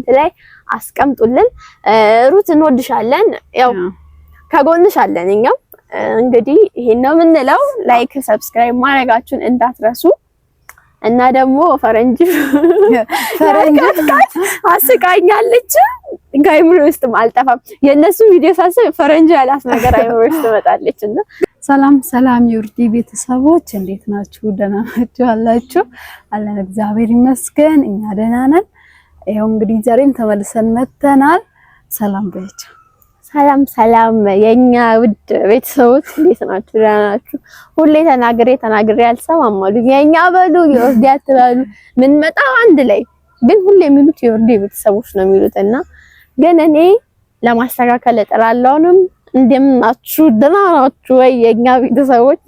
ላይ አስቀምጡልን። ሩት እንወድሻለን፣ ያው ከጎንሻለን። እኛም እንግዲህ ይሄን ነው የምንለው። ላይክ ሰብስክራይብ ማድረጋችሁን እንዳትረሱ እና ደግሞ ፈረንጅ አስቃኛለች ጋይምሮ ውስጥ አልጠፋም። የነሱ ቪዲዮ ሳስብ ፈረንጅ ያላት ነገር አይምሮ ውስጥ ትመጣለችና ሰላም የውርዲ ቤተሰቦች እንዴት ናችሁ? ደህና ናችሁ አላችሁ? አለን እግዚአብሔር ይመስገን እኛ ደህና ነን። ይሄው እንግዲህ ዛሬም ተመልሰን መተናል። ሰላም በያችሁ። ሰላም የኛ ውድ ቤተሰቦች እንዴት ናችሁ? ደህና ናችሁ? ሁሌ ተናግሬ አልሰማም አሉ። የኛ በሉ የውርዲ አትበሉ። ምን መጣው አንድ ላይ ግን ሁሌ የሚሉት የውርዲ ቤተሰቦች ነው የሚሉትና ግን እኔ ለማስተካከል እጥራለሁንም። እንደምናችሁ ደህና ናችሁ ወይ የኛ ቤተሰቦች?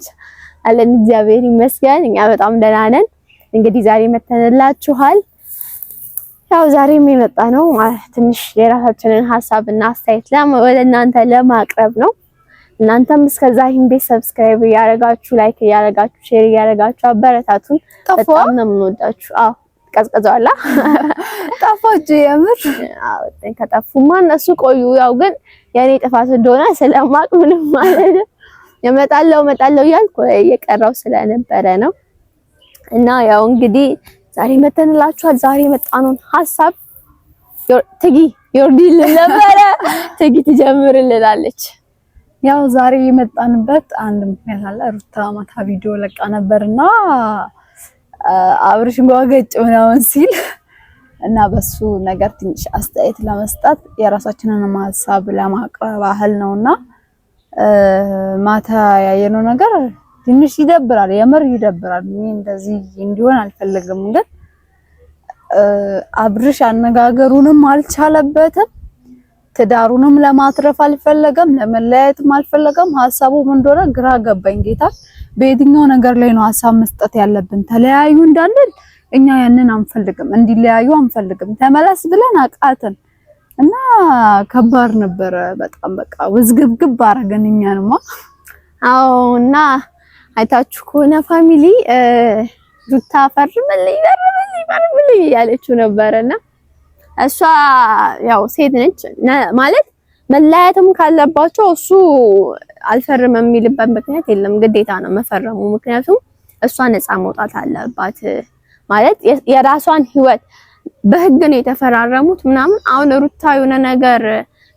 አለን እግዚአብሔር ይመስገን እኛ በጣም ደህና ነን። እንግዲህ ዛሬ መተንላችኋል። ያው ዛሬም የመጣ ነው ትንሽ የራሳችንን ሀሳብና አስተያየት ወደ እናንተ ለማቅረብ ነው። እናንተም እስከዛ ይሄን ቤት ሰብስክራይብ ያደረጋችሁ፣ ላይክ ያደረጋችሁ፣ ሼር ያደረጋችሁ አበረታቱን። በጣም ነው የምንወዳችሁ። አዎ ቀዝቀዟላ ጠፋችሁ የምር? አዎ ከጠፉማ እነሱ ቆዩ። ያው ግን የኔ ጥፋት እንደሆነ ስለማቅ ምንም ማለት እመጣለሁ እያልኩ የቀረው ስለነበረ ነው። እና ያው እንግዲህ ዛሬ መተንላችኋል። ዛሬ የመጣነው ሀሳብ ትጊ የውርዲ ነበረ ትጊ ትጀምርልናለች። ያው ዛሬ የመጣንበት አንድ ምክንያት አለ። ሩታ ማታ ቪዲዮ ለቃ ነበርና አብርሽ ጓገጭ ምናምን ሲል እና በሱ ነገር ትንሽ አስተያየት ለመስጠት የራሳችንን ሀሳብ ለማቅረብ አህል ነውና ማታ ያየነው ነገር ትንሽ ይደብራል። የምር ይደብራል። እኔ እንደዚህ እንዲሆን አልፈልግም። ግን አብርሽ አነጋገሩንም አልቻለበትም፣ ትዳሩንም ለማትረፍ አልፈለገም፣ ለመለያየትም አልፈለገም። ሀሳቡ ምን እንደሆነ ግራ ገባኝ። ጌታ በየትኛው ነገር ላይ ነው ሀሳብ መስጠት ያለብን? ተለያዩ እንዳንል እኛ ያንን አንፈልግም፣ እንዲለያዩ አንፈልግም። ተመለስ ብለን አቃተን እና ከባድ ነበረ በጣም በቃ ውዝግብግብ አረገን እኛንማ። አዎ እና አይታችሁ ከሆነ ፋሚሊ ሩታ ፈርምልኝ ያለችው ነበርና እሷ ያው ሴት ነች ማለት መለያየትም ካለባቸው እሱ አልፈርምም የሚልበት ምክንያት የለም፣ ግዴታ ነው መፈረሙ። ምክንያቱም እሷ ነፃ መውጣት አለባት ማለት የራሷን ህይወት በህግ ነው የተፈራረሙት ምናምን። አሁን ሩታ የሆነ ነገር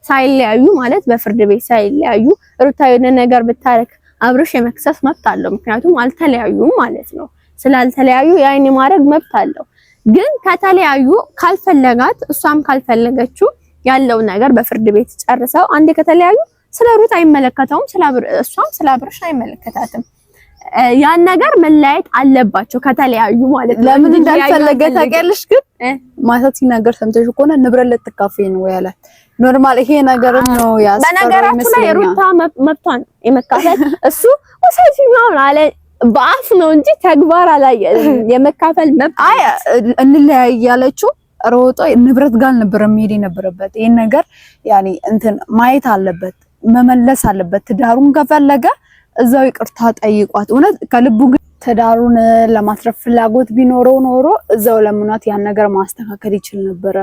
ሳይለያዩ ማለት በፍርድ ቤት ሳይለያዩ ሩታ የሆነ ነገር ብታረክ አብርሽ የመክሰስ መብት አለው። ምክንያቱም አልተለያዩም ማለት ነው። ስላልተለያዩ ያይን ማድረግ መብት አለው። ግን ከተለያዩ ካልፈለጋት እሷም ካልፈለገችው ያለው ነገር በፍርድ ቤት ጨርሰው አንዴ ከተለያዩ ስለ ሩት አይመለከተውም፣ እሷም ስለ አብርሽ አይመለከታትም። ያን ነገር መለያየት አለባቸው ከተለያዩ ማለት ነው። ለምን እንዳልፈለገ ታውቂያለሽ? ግን ማታት ሲናገር ሰምተሽ ከሆነ ንብረት ልትካፈይ ነው ያላት። ኖርማል ይሄ ነገር ነው ያስፈራው። በነገራችሁ ላይ ሩታ መብቷን የመካፈል እሱ ወሳጅ ነው አለ በአፍ ነው እንጂ ተግባር አላየም። የመካፈል መብት አይ እንለያይ ያለችው ሮጦ ንብረት ጋር ነበር መሄድ የነበረበት። ይሄን ነገር ያኔ እንትን ማየት አለበት፣ መመለስ አለበት። ትዳሩን ከፈለገ እዛው ይቅርታ ጠይቋት። እውነት ከልቡ ግን ትዳሩን ለማትረፍ ፍላጎት ቢኖረው ኖሮ እዛው ለምኗት ያን ነገር ማስተካከል ይችል ነበረ።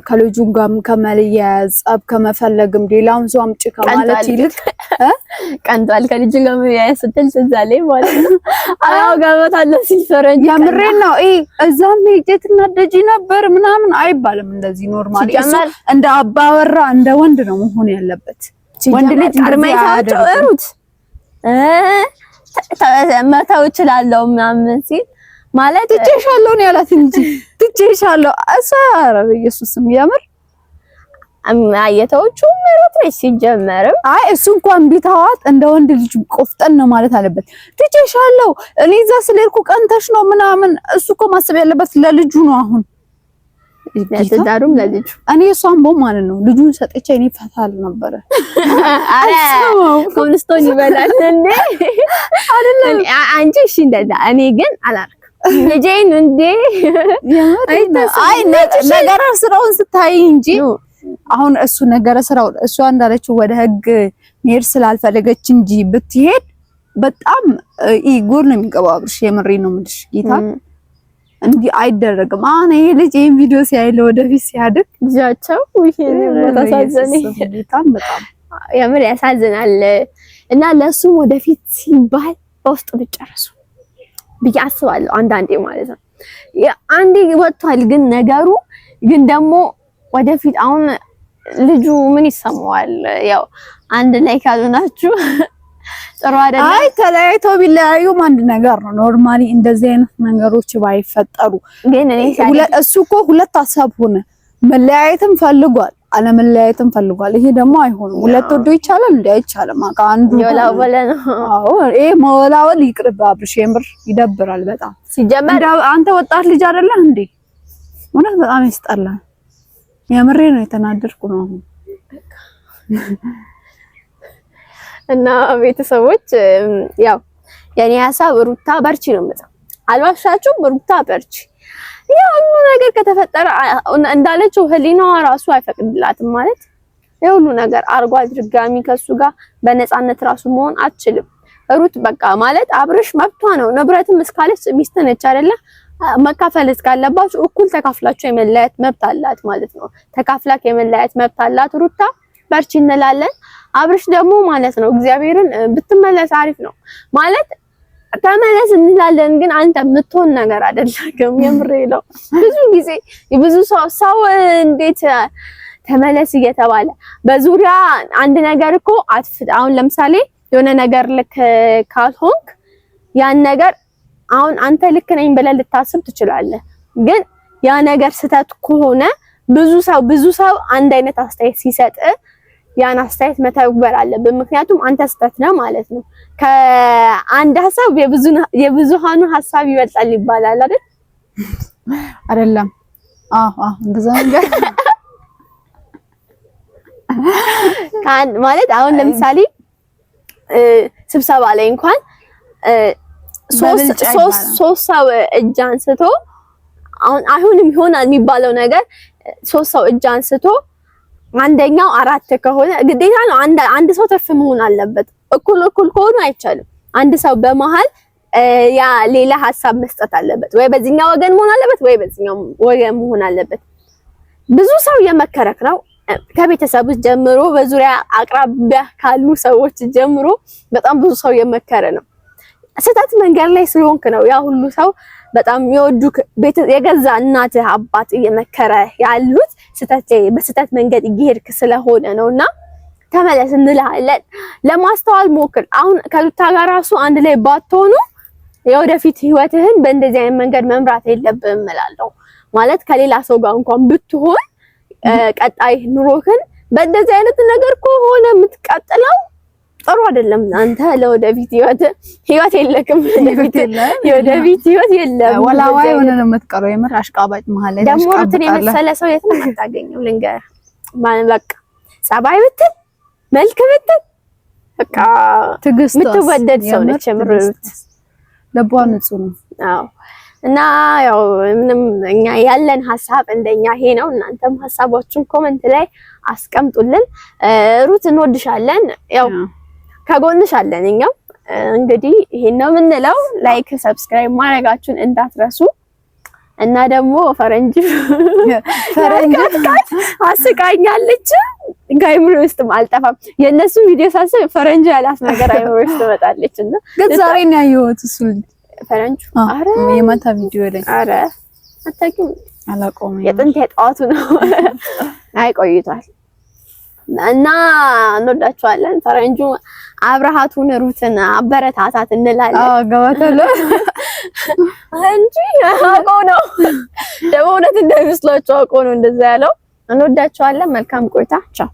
ከልጁ ጋርም ከመለያዝ ጸብ ከመፈለግም ሌላውን ሰው አምጪ ከማለት ይልቅ ቀንቷል። ከልጁ ጋር መያዝ ስትል ትዛለኝ ማለት ነው። አዎ ገበታለ ሲፈረንጅ ያምሬን ነው። እዛም ሄጄት እናደጂ ነበር ምናምን አይባልም። እንደዚህ ኖርማሊ እንደ አባወራ እንደ ወንድ ነው መሆን ያለበት። ወንድ ልጅ አርማይታቸው እሩት መተው እችላለሁ ምናምን ሲል ማለት ትቼሻለሁ ነው ያላት እንጂ ትቼሻለሁ አሳረ ኢየሱስም ያምር አየተውቹ ምሩት ነው ሲጀመርም። አይ እሱ እንኳን ቢታዋት እንደ ወንድ ልጅ ቆፍጠን ነው ማለት አለበት። ትቼሻለሁ እኔ እዛ ስለልኩ ቀንተሽ ነው ምናምን። እሱ እኮ ማሰብ ያለበት ለልጁ ነው። አሁን ለትዳሩም ለልጁ እኔ እሷን ቦም ማለት ነው ልጁን ሰጥቼ እኔ ፈታል ነበር። አረ ኮብልስቶን ይበላል እንዴ አይደለም አንቺ እሺ እንደዛ። እኔ ግን አላርክ ልጄን እንዴ አይ ነገረ ስራውን ስታይ እንጂ አሁን እሱ ነገረ ስራው እሷ እንዳለችው ወደ ህግ መሄድ ስላልፈለገች እንጂ ብትሄድ በጣም ኢጎር ነው የሚገባው። አብርሽ የምሬ ነው የምልሽ ጌታ እንዲህ አይደረግም። አሁን ይሄ ልጅ ይሄን ቪዲዮ ሲያይ ለወደፊት ሲያድግ ልጃቸው ይሄን ተሳዘነኝ በጣም የምር ያሳዝናል። እና ለሱም ወደፊት ሲባል በውስጥ ብጨርሱ ብዬ አስባለሁ አንዳንዴ ማለት ነው። አንዴ ወጥቷል ግን ነገሩ ግን ደግሞ ወደፊት አሁን ልጁ ምን ይሰማዋል? ያው አንድ ላይ ካልሆናችሁ ጥሩ አይደለም። አይ ተለያይተው ቢለያዩም አንድ ነገር ነው። ኖርማሊ እንደዚህ አይነት ነገሮች ባይፈጠሩ ግን እሱ እኮ ሁለት ሀሳብ ሆነ። መለያየትም ፈልጓል፣ አለመለያየትም ፈልጓል። ይሄ ደግሞ አይሆንም። ሁለት ወዶ ይቻላል እንዴ? አይቻልም። አንዱ ይወላወለ ነው። አዎ ይሄ መወላወል ይቅርብ። አብርሽ የምር ይደብራል በጣም ሲጀመር። አንተ ወጣት ልጅ አይደለህ እንዴ? እውነት በጣም ያስጠላል። የምሬ ነው። የተናደድኩ ነው እና ቤተሰቦች ያው የኔ ሀሳብ ሩታ በርቺ ነው የምለው። አልዋሻችሁም፣ ሩታ በርቺ። ያው ሁሉ ነገር ከተፈጠረ እንዳለችው ህሊናዋ ራሱ አይፈቅድላትም ማለት የሁሉ ነገር አርጓል። ድጋሚ ከሱ ጋር በነፃነት ራሱ መሆን አትችልም ሩት። በቃ ማለት አብርሽ መብቷ ነው። ንብረትም እስካለች ሚስት ነች አይደለ? መካፈል እስካለባችሁ እኩል ተካፍላችሁ የመለያየት መብት አላት ማለት ነው። ተካፍላክ የመለያየት መብት አላት ሩታ። በርቺ እንላለን። አብርሽ ደግሞ ማለት ነው እግዚአብሔርን ብትመለስ አሪፍ ነው ማለት ተመለስ እንላለን፣ ግን አንተ የምትሆን ነገር አይደለም። የምሬ ነው። ብዙ ጊዜ ብዙ ሰው እንዴት ተመለስ እየተባለ በዙሪያ አንድ ነገር እኮ አሁን ለምሳሌ የሆነ ነገር ልክ ካልሆንክ ያን ነገር አሁን አንተ ልክ ነኝ ብለህ ልታስብ ትችላለህ፣ ግን ያ ነገር ስህተት ከሆነ ብዙ ሰው አንድ አይነት አስተያየት ሲሰጥ ያን አስተያየት መተግበር አለብን። ምክንያቱም አንተ ስህተት ነህ ማለት ነው። ከአንድ ሀሳብ የብዙሃኑ ሀሳብ ይበልጣል ይባላል አይደል? አይደለም? እንደዛ ነገር ማለት አሁን ለምሳሌ ስብሰባ ላይ እንኳን ሶስት ሰው እጅ አንስቶ አሁን አይሆንም ይሆናል የሚባለው ነገር ሶስት ሰው እጅ አንስቶ አንደኛው አራት ከሆነ ግዴታ ነው አንድ ሰው ትርፍ መሆን አለበት። እኩል ከሆኑ አይቻልም። አንድ ሰው በመሃል ያ ሌላ ሀሳብ መስጠት አለበት። ወይ በዚህኛው ወገን መሆን አለበት፣ ወይ በዚህኛው ወገን መሆን አለበት። ብዙ ሰው የመከረክ ነው ከቤተሰብ ጀምሮ በዙሪያ አቅራቢያ ካሉ ሰዎች ጀምሮ በጣም ብዙ ሰው የመከረ ነው። ስህተት መንገድ ላይ ስለሆንክ ነው ያ ሁሉ ሰው በጣም የሚወዱክ የገዛ እናትህ አባት እየመከረ ያሉት በስህተት መንገድ እየሄድክ ስለሆነ ነውና ተመለስ እንልሃለን። ለማስተዋል ሞክር። አሁን ከሩታ ጋር ራሱ አንድ ላይ ባትሆኑ የወደፊት ህይወትህን በእንደዚህ አይነት መንገድ መምራት የለብህም እላለሁ። ማለት ከሌላ ሰው ጋር እንኳን ብትሆን ቀጣይ ኑሮህን በእንደዚህ አይነት ነገር ከሆነ የምትቀጥለው ጥሩ አይደለም። አንተ ለወደፊት ህይወት የለክም። የወደፊት ህይወት የለም። ወላዋይ ሆነ ነው የምትቀረው። የምር አሽቃባጭ መሀል ላይ ደግሞ ሩትን የመሰለ ሰው የት ነው የምታገኘው? ልንገርህ ማለት በቃ ጸባይ ብትል መልክ ብትል በቃ ትግስት የምትወደድ ሰው ነች። የምር ሩት ልቧ ንጹህ ነው። አዎ። እና ያው ምንም እኛ ያለን ሀሳብ እንደኛ ይሄ ነው። እናንተም ሀሳባችሁን ኮሜንት ላይ አስቀምጡልን። ሩት እንወድሻለን። ያው ከጎንሽ አለን። እኛም እንግዲህ ይሄን ነው የምንለው። ላይክ ሰብስክራይብ ማድረጋችሁን እንዳትረሱ። እና ደግሞ ፈረንጅ አስቃኛለች ጋይምሮ ውስጥ አልጠፋም። የነሱ ቪዲዮ ሳስብ ፈረንጅ ያላት ነገር አይምሮ ውስጥ ትመጣለች። እና ግን ዛሬ ነው ያየሁት እሱ ፈረንጅ አረ የማታ ቪዲዮ ላይ አረ አታውቂም? አላውቀውም። የጥንት የጠዋቱ ነው። አይ ቆይቷል። እና እንወዳቸዋለን። ፈረንጁ አብረሃቱን ሩትን አበረታታት እንላለን። ገባተለ እንጂ አውቀው ነው ደግሞ እውነት እንደሚመስላችሁ አውቀው ነው እንደዛ ያለው። እንወዳቸዋለን። መልካም ቆይታ። ቻው